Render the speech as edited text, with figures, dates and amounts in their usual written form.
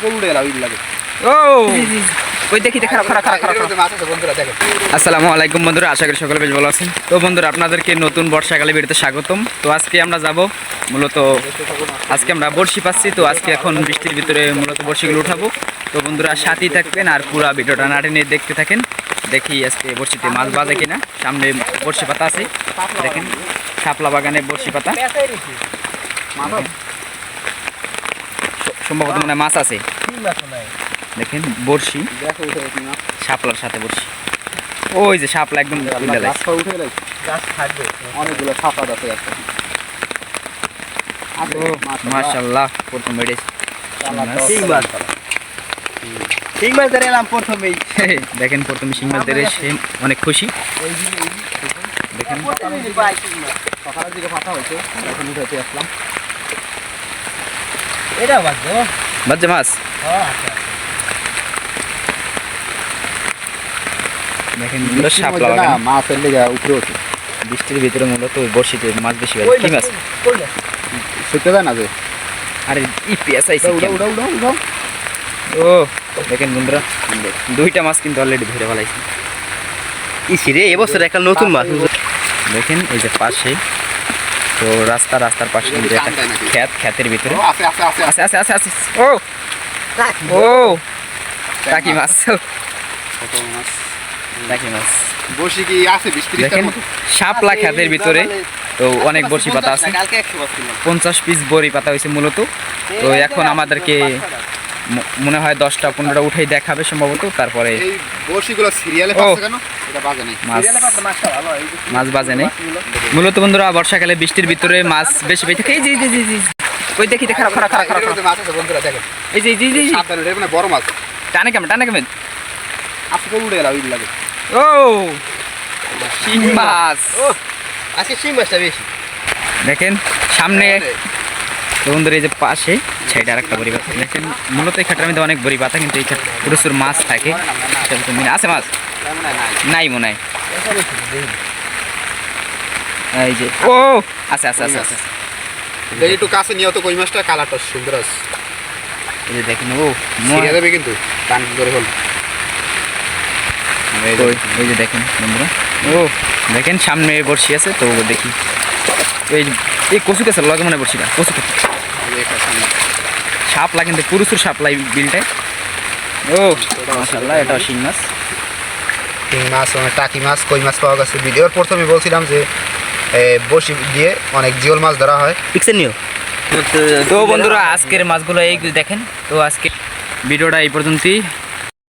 ও ওই দেখি খারাপ খারাপ খারাপ আসসালামু আলাইকুম বন্ধুরা, আশা করি সকলে বেশ ভালো আছেন। তো বন্ধুরা, আপনাদেরকে নতুন বর্ষাকালে ভিডিওতে স্বাগতম। তো আজকে আমরা যাব মূলত আজকে আমরা বড়শি পাচ্ছি। তো আজকে এখন বৃষ্টির ভিতরে মূলত বড়শিগুলো উঠাবো। তো বন্ধুরা সাথেই থাকবেন আর পুরো ভিডিওটা না টেনে দেখতে থাকেন। দেখি আজকে বড়শিতে মাছ বাজে কিনা। সামনে বড়শি পাতা আছে, দেখেন শাপলা বাগানে বড়শি পাতা, সম্ভবত মানে মাছ আছে। দেখেন বড়শি শাপলার সাথে বড়শি, ওই যে শাপলা একদম মাশাআল্লাহ। প্রথম দেখেন প্রথমে শিং মাছ ধরে সে অনেক খুশি। দেখেন সকালের দিকে ফাটা হয়েছে, এখন উঠাতে আসলাম। এটা বাজে মাছ। দেখেন শাপলা বাগান মাছের লেগে উপরে ওঠে বৃষ্টির ভিতরে, মূলত বর্ষিতে মাছ বেশি হয়। কি মাছ শুকতে যায় না যে, আরে ই পেঁয়াজ আইছে। ও দেখেন বন্ধুরা, দুইটা মাছ কিন্তু অলরেডি ধরে ফেলাইছে। ইসিরে এবছর একটা নতুন মাছ। দেখেন এই যে পাশে তো রাস্তার পাশে কিন্তু একটা ক্ষেতের ভিতরে আছে আছে আছে আছে। ও ও টাকি মাছ, টাকি মাছ বসি কি আছে বৃষ্টির দেখেন শাপলা ক্ষেতের ভিতরে। তো অনেক বড়শি পাতা আছে, 50 পিস বড়ি পাতা হয়েছে মূলত। তো এখন আমাদেরকে মনে হয় 10টা-15টা উঠেই দেখাবে সম্ভবত। তারপরে মাছ বাজে নেই মূলত বন্ধুরা। বর্ষাকালে বৃষ্টির ভিতরে মাছ বেশি পেয়ে থাকে। এই যে ওই দেখি খারাপ খারাপ খারাপ খারাপ এই যে বড় মাছ টানে কেমন আজকে উড়ে গেল লাগে। ও শিং মাছ, আজকে শিং মাছটা বেশি। দেখেন সামনে বন্ধুরা এই যে পাশে সাইডে আরেকটা বড়ি পাতা। দেখেন মূলত এই খাটার মধ্যে অনেক বড়ি পাতা, কিন্তু এই প্রচুর মাছ থাকে। আছে মাছ নাই মনে হয়। এই যে ও আছে আছে আছে আছে একটু কাছে নিয়ে তো কই মাছটা কালারটা সুন্দর আছে। এই যে দেখেন ও ছিঁড়ে যাবে কিন্তু টান ধরে হল। এই যে দেখেন বন্ধুরা, ও দেখেন সামনে বড়শি আছে। তো দেখি এই কচু গাছের লগে মনে বড়শিটা কচু শাপলা, কিন্তু প্রচুর শাপলা বিলটায়। ও মাশাআল্লাহ, এটা শিং মাছ। শিং মাছ, টাকি মাছ, কই মাছ পাওয়া গেছে। ভিডিওর প্রথমে বলছিলাম যে বড়শি দিয়ে অনেক জিওল মাছ ধরা হয়। তো বন্ধুরা আজকের মাছগুলো এই দেখেন। তো আজকে ভিডিওটা এই পর্যন্তই।